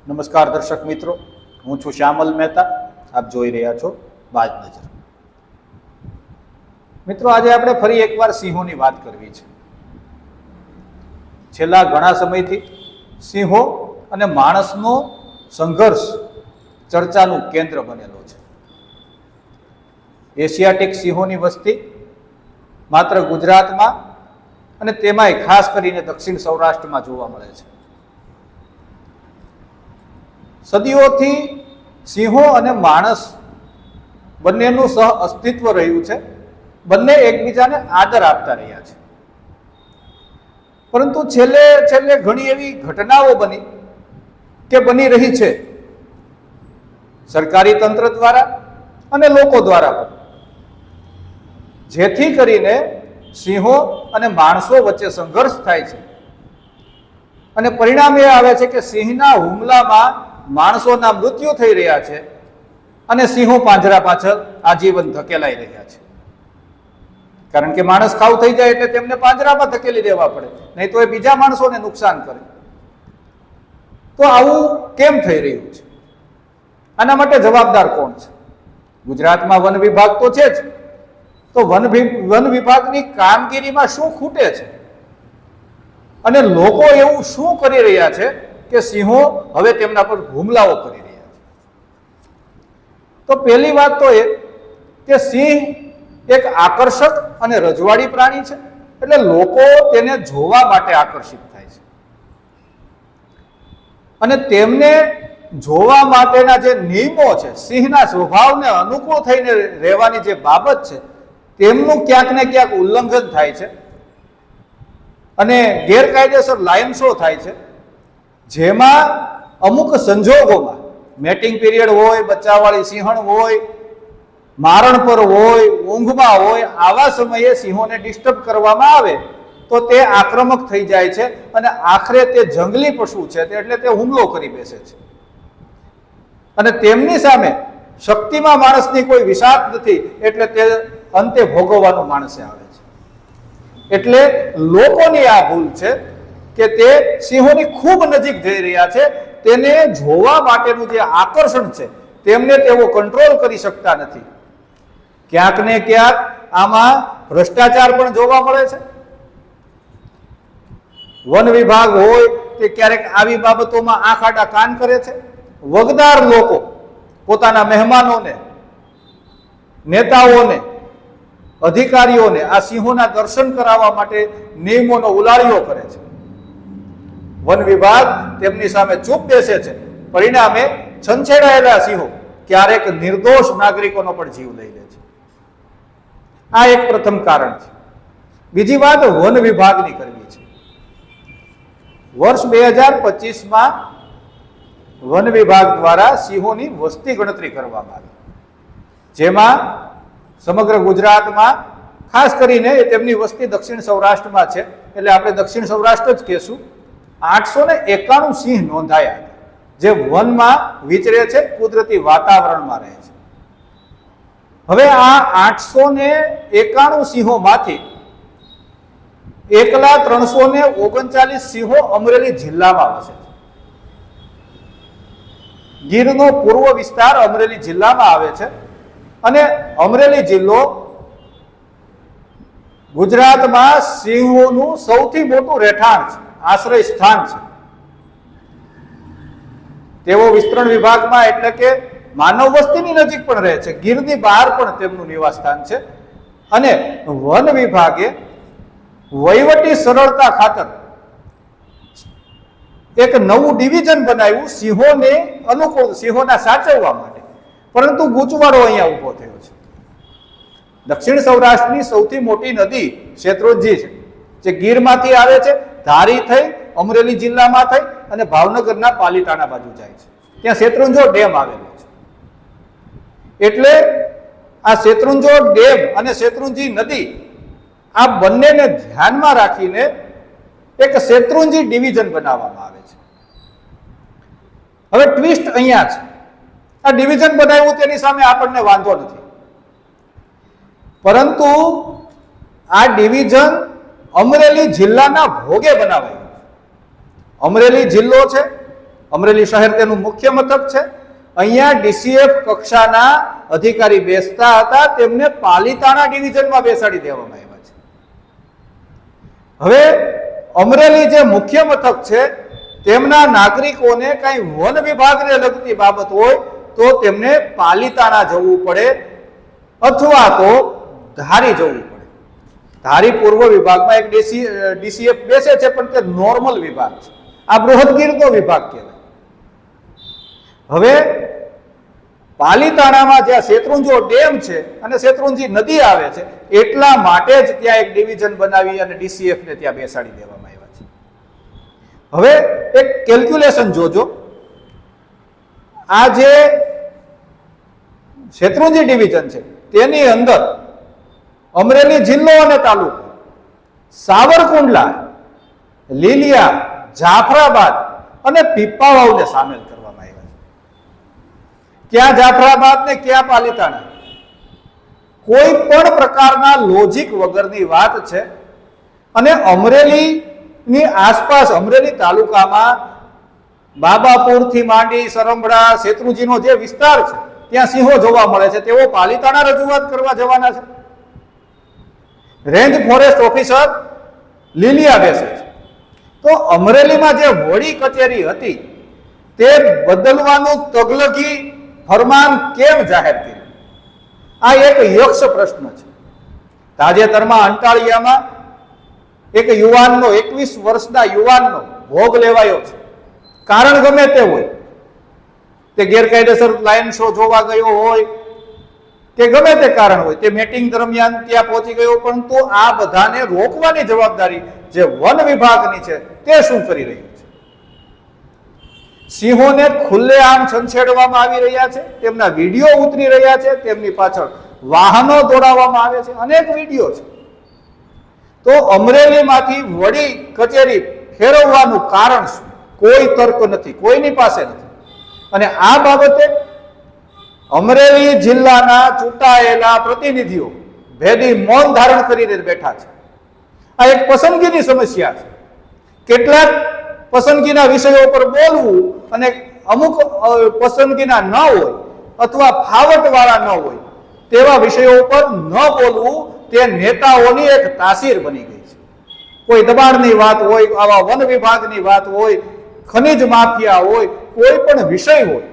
નમસ્કાર દર્શક મિત્રો, હું છું શ્યામલ મહેતા. આપ જોઈ રહ્યા છો બાજ નજર. મિત્રો, આજે આપણે ફરી એકવાર સિંહોની વાત કરવી છે. છેલ્લા ઘણા સમયથી સિંહો અને માણસનો સંઘર્ષ ચર્ચાનું કેન્દ્ર બનેલો છે. એશિયાટિક સિંહોની વસ્તી માત્ર ગુજરાતમાં અને તેમાંય ખાસ કરીને દક્ષિણ સૌરાષ્ટ્રમાં જોવા મળે છે. સદીઓથી સિંહો અને માણસ બંનેનું સહ અસ્તિત્વ રહ્યું છે. બંને એકબીજાને આદર આપતા રહ્યા છે. પરંતુ છેલ્લે ઘણી એવી ઘટનાઓ બની રહી છે, સરકારી તંત્ર દ્વારા અને લોકો દ્વારા પણ, જેથી કરીને સિંહો અને માણસો વચ્ચે સંઘર્ષ થાય છે. અને પરિણામ એ આવે છે કે સિંહના હુમલામાં માણસોના મૃત્યુ થઈ રહ્યા છે અને સિંહો પાંજરા પાછળ આજીવન ધકેલાઈ રહ્યા છે. કારણ કે માણસ ખાવ થઈ જાય એટલે તેમને પાંજરામાં ધકેલી દેવા પડે, નહીં તો એ બીજા માણસોને નુકસાન કરે. તો આવું કેમ થઈ રહ્યું છે? આના માટે જવાબદાર કોણ છે? ગુજરાતમાં વન વિભાગ તો છે જ, તો વન વિભાગની કામગીરીમાં શું ખૂટે છે અને લોકો એવું શું કરી રહ્યા છે કે સિંહો હવે તેમના પર હુમલાઓ કરી રહ્યા છે? તો પહેલી વાત તો એ કે સિંહ એક આકર્ષક અને રજવાડી પ્રાણી છે, એટલે લોકો તેને જોવા માટે આકર્ષિત થાય છે. અને તેમને જોવા માટેના જે નિયમો છે, સિંહના સ્વભાવને અનુકૂળ થઈને રહેવાની જે બાબત છે, તેમનું ક્યાંક ને ક્યાંક ઉલ્લંઘન થાય છે અને ગેરકાયદેસર લાયન શો થાય છે, જેમાં અમુક સંજોગોમાં મેટિંગ પીરિયડ હોય, બચ્ચાવાળી સિંહણ હોય, મારણ પર હોય, ઊંઘમાં હોય, આવા સમયે સિંહોને ડિસ્ટર્બ કરવામાં આવે તો તે આક્રમક થઈ જાય છે અને આખરે તે જંગલી પશુ છે એટલે તે હુમલો કરી બેસે છે. અને તેમની સામે શક્તિમાં માણસની કોઈ વિશાળ નથી, એટલે તે અંતે ભોગવવાનું માણસે આવે છે. એટલે લોકોની આ ભૂલ છે કે તે સિંહોની ખૂબ નજીક જઈ રહ્યા છે. તેને જોવા માટેનું જે આકર્ષણ છે તેમને તેઓ કંટ્રોલ કરી શકતા નથી. ક્યાંક ને ક્યાંક આમાં ભ્રષ્ટાચાર પણ જોવા મળે છે. વન વિભાગ હોય તે ક્યારેક આવી બાબતોમાં આંખ આડા કાન કરે છે. વગદાર લોકો પોતાના મહેમાનોને, નેતાઓને, અધિકારીઓને આ સિંહોના દર્શન કરાવવા માટે નિયમોનો ઉલાળ્યો કરે છે. વન વિભાગ તેમની સામે ચૂપ બેસે છે. પરિણામે છંછેડાયેલા સિંહો ક્યારેક નિર્દોષ નાગરિકોનો પણ જીવ લઈ લે છે. આ એક પ્રથમ કારણ છે. બીજી વાત વન વિભાગની કરવી છે. વર્ષ 2025માં વન વિભાગ દ્વારા સિંહોની વસ્તી ગણતરી કરવામાં આવી, જેમાં સમગ્ર ગુજરાતમાં ખાસ કરીને તેમની વસ્તી દક્ષિણ સૌરાષ્ટ્રમાં છે, એટલે આપણે દક્ષિણ સૌરાષ્ટ્ર જ કહેશું. 891 સિંહ નોંધાયા, જે વનમાં વિચરે છે, કુદરતી વાતાવરણમાં રહે છે. હવે આ 891 સિંહોમાંથી એકલા 339 સિંહો અમરેલી જિલ્લામાં વસે છે. ગીરનો પૂર્વ વિસ્તાર અમરેલી જિલ્લામાં આવે છે અને અમરેલી જિલ્લો ગુજરાતમાં સિંહોનું સૌથી મોટું રહેઠાણ છે, આશ્રય સ્થાન છે. તેઓ વિસ્તરણ વિભાગમાં એટલે કે માનવ વસ્તીની નજીક પણ રહે છે. ગીરની બહાર પણ તેમનું નિવાસ સ્થાન છે. અને વન વિભાગે વહીવટી સરળતા ખાતર એક નવું ડિવિઝન બનાવ્યું સિંહોને અનુકૂળ, સિંહોના સાચવવા માટે. પરંતુ ગૂંચવાડો અહીંયા ઊભો થયો છે. દક્ષિણ સૌરાષ્ટ્રની સૌથી મોટી નદી શેત્રુંજી છે, જે ગીરમાંથી આવે છે, ધારી થઈ અમરેલી જિલ્લામાં થઈ અને ભાવનગરના પાલીતાણા બાજુ જાય છે. ત્યાં શેત્રુંજો ડેમ આવેલો છે. એટલે આ શેત્રુંજો ડેમ અને શેત્રુંજી નદી, આ બંનેને ધ્યાનમાં રાખીને એક શેત્રુંજી ડિવિઝન બનાવવામાં આવે છે. હવે ટ્વિસ્ટ અહીંયા છે. આ ડિવિઝન બનાવ્યું તેની સામે આપણને વાંધો નથી, પરંતુ આ ડિવિઝન અમરેલી જિલ્લાના ભોગે બનાવાયું. અમરેલી જિલ્લો છે, અમરેલી શહેર તેનું મુખ્ય મથક છે. અહીંયા ડીસીએફ કક્ષાના અધિકારી બેસતા હતા, તેમને પાલીતાણા ડિવિઝનમાં બેસાડી દેવામાં આવ્યા છે. હવે અમરેલી જે મુખ્ય મથક છે તેમના નાગરિકોને કઈ વન વિભાગને લગતી બાબત હોય તો તેમને પાલીતાણા જવું પડે અથવા તો ધારી જવું પડે. ધારી પૂર્વ વિભાગમાં એક ડીસીએફ બેસે છે, પણ તે નોર્મલ વિભાગ છે. આ બૃહદગીરનો વિભાગ કહેવાય. હવે પાલીતાણામાં જ્યાં શેત્રુંજી ડેમ છે અને શેત્રુંજી નદી આવે છે એટલા માટે જ ત્યાં એક ડિવિઝન બનાવી અને ડીસીએફ ને ત્યાં બેસાડી દેવામાં આવ્યા છે. હવે એક કેલ્ક્યુલેશન જોજો. આ જે શેત્રુંજી ડિવિઝન છે તેની અંદર અમરેલી જિલ્લો અને તાલુકો, સાવરકુંડલા, લીલિયા, જાફરાબાદ અને પીપાવાવને સામેલ કરવામાં આવ્યા છે. ક્યાં જાફરાબાદ ને ક્યાં પાલીતાણા? કોઈ પણ પ્રકારના લોજિક વગરની વાત છે. અને અમરેલીની આસપાસ અમરેલી તાલુકામાં બાબાપુરથી માંડી સરંભડા, શેત્રુંજીનો જે વિસ્તાર છે ત્યાં સિંહો જોવા મળે છે. તેઓ પાલીતાણા રજૂઆત કરવા જવાના છે. રેન્જ ફોરેસ્ટ ઓફિસર લીલિયા બેસે છે. તો અમરેલીમાં જે વડી કચેરી હતી તે બદલવાનું તગલગી ફરમાન કેમ જાહેર કર્યું? આ એક યક્ષ પ્રશ્ન છે. તાજેતરમાં અંટાળિયામાં એક યુવાનનો 21 વર્ષના યુવાનનો ભોગ લેવાયો છે. કારણ ગમે તે હોય, તે ગેરકાયદેસર લાયન શો જોવા ગયો હોય કે ગમે તે કારણ હોય, તે મીટિંગ દરમિયાન ત્યાં પહોંચી ગયો, પરંતુ આ બધાને રોકવાની જવાબદારી જે વન વિભાગની છે તે શું કરી રહ્યું છે? સિંહોને ખુલ્લેઆમ છંછેડવામાં આવી રહ્યા છે, તેમના વિડીયો ઉતરી રહ્યા છે, તેમની પાછળ વાહનો દોડાવવામાં આવે છે, અનેક વિડીયો છે. તો અમરેલીમાંથી વડી કચેરી ફેરવવાનું કારણ શું? કોઈ તર્ક નથી, કોઈની પાસે નથી. અને આ બાબતે અમરેલી જિલ્લાના ચૂંટાયેલા પ્રતિનિધિઓ ભેદી મૌન ધારણ કરીને બેઠા છે. આ એક પસંદગીની સમસ્યા છે. કેટલાક પસંદગીના વિષયો પર બોલવું અને અમુક પસંદગીના ન હોય અથવા ફાવટવાળા ન હોય તેવા વિષયો પર ન બોલવું તે નેતાઓની એક તાસીર બની ગઈ છે. કોઈ દબાણની વાત હોય, આવા વન વિભાગની વાત હોય, ખનિજ માફિયા હોય, કોઈ પણ વિષય હોય,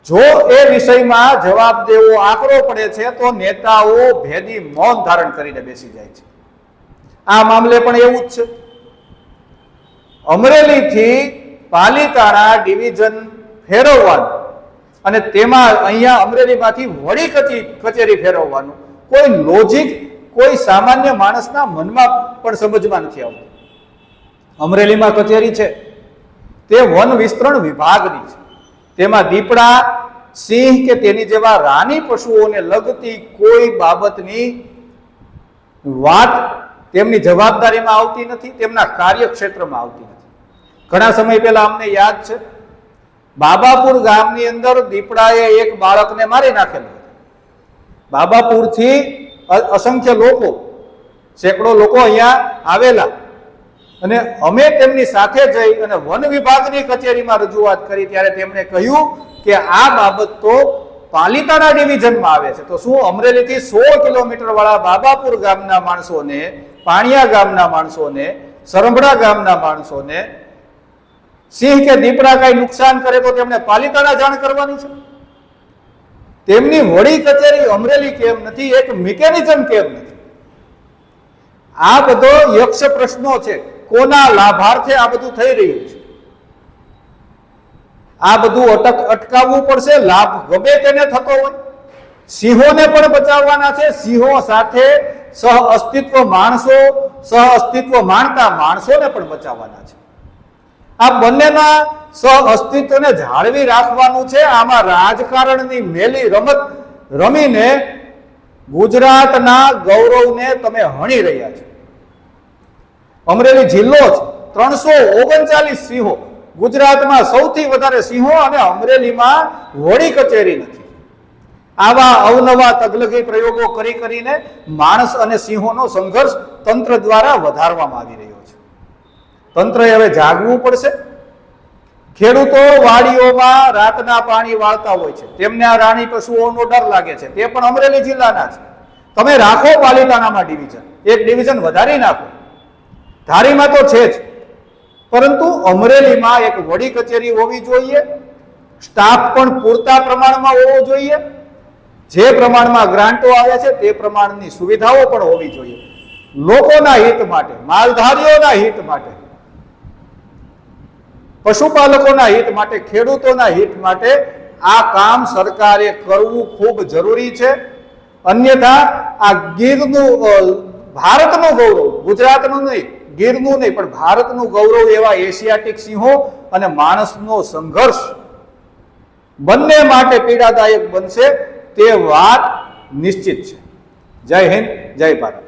જો એ વિષયમાં જવાબ દેવો આકરો પડે છે તો નેતાઓ ભેદી મૌન ધારણ કરીને બેસી જાય છે. આ મામલે પણ એવું જ છે. અમરેલીથી પાલીતાણા ડિવિઝન ફેરવવાનું અને તેમાં અહીંયા અમરેલીમાંથી વડી કચેરી ફેરવવાનું કોઈ લોજિક કોઈ સામાન્ય માણસના મનમાં પણ સમજમાં નથી આવતું. અમરેલીમાં કચેરી છે તે વન વિસ્તરણ વિભાગની છે. તેમાં દીપડા, સિંહ કે તેની જેવા રાની પશુઓને લગતી કોઈ બાબતની વાત તેમની જવાબદારીમાં આવતી નથી, તેમના કાર્યક્ષેત્રમાં આવતી નથી. ઘણા સમય પહેલા અમને યાદ છે, બાબાપુર ગામની અંદર દીપડાએ એક બાળકને મારી નાખેલું. બાબાપુરથી અસંખ્ય લોકો, સેંકડો લોકો અહીંયા આવેલા અને અમે તેમની સાથે જઈ અને વન વિભાગની કચેરીમાં રજૂઆત કરી ત્યારે તેમણે કહ્યું કે આ બાબત તો પાલીતાણા ડિવિઝનમાં આવે છે. તો શું અમરેલીથી 100 કિલોમીટર વાળા બાબાપુર ગામના માણસોને, પાણિયા ગામના માણસોને, સરંભડા ગામના માણસોને સિંહ કે દીપડા કઈ નુકસાન કરે તો તેમણે પાલીતાણા જાણ કરવાની છે? તેમની વડી કચેરી અમરેલી કેમ નથી? એક મિકેનિઝમ કેમ નથી? આ બધો યક્ષ પ્રશ્નો છે. કોના લાભાર્થે આ બધું થઈ રહ્યું છે? આ બધું અટકાવવું પડશે. લાભ ગમે તેને થતો હોય. સિંહોને પણ બચાવવાના છે. સિંહો સાથે સહ અસ્તિત્વ માણસો, સહ અસ્તિત્વ માનતા માણસોને પણ બચાવવાના છે. આ બંનેના સહ અસ્તિત્વને જાળવી રાખવાનું છે. આમાં રાજકારણની મેલી રમત રમીને ગુજરાતના ગૌરવને તમે હણી રહ્યા છો. અમરેલી જિલ્લો છે, 339 સિંહો. ગુજરાતમાં સૌથી વધારે સિંહો અને અમરેલીમાં વડી કચેરી નથી. આવા અવનવા તગલગી પ્રયોગો કરીને માણસ અને સિંહોનો સંઘર્ષ તંત્ર દ્વારા વધારવામાં આવી રહ્યો છે. તંત્રએ હવે જાગવું પડશે. ખેડૂતો વાડીઓમાં રાતના પાણી વાળતા હોય છે, તેમને આ રાણી પશુઓનો ડર લાગે છે. તે પણ અમરેલી જિલ્લાના છે. તમે રાખો પાલિતાણામાં ડિવિઝન, એક ડિવિઝન વધારી નાખો. ધારીમાં તો છે જ, પરંતુ અમરેલીમાં એક વડી કચેરી હોવી જોઈએ, સ્ટાફ પણ પૂરતા પ્રમાણમાં હોવો જોઈએ, જે પ્રમાણમાં ગ્રાન્ટો આવે છે તે પ્રમાણની સુવિધાઓ પણ હોવી જોઈએ. લોકોના હિત માટે, માલધારીઓના હિત માટે, પશુપાલકોના હિત માટે, ખેડૂતોના હિત માટે આ કામ સરકારે કરવું ખૂબ જરૂરી છે. અન્યથા આ ગીરનું, ભારતનું ગૌરવ, ગુજરાતનું નહીં, ગીરનું નહીં, પણ ભારતનું ગૌરવ એવા એશિયાટિક સિંહો અને માણસનો સંઘર્ષ બંને માટે પીડાદાયક બનશે, તે વાત નિશ્ચિત છે. જય હિન્દ, જય ભારત.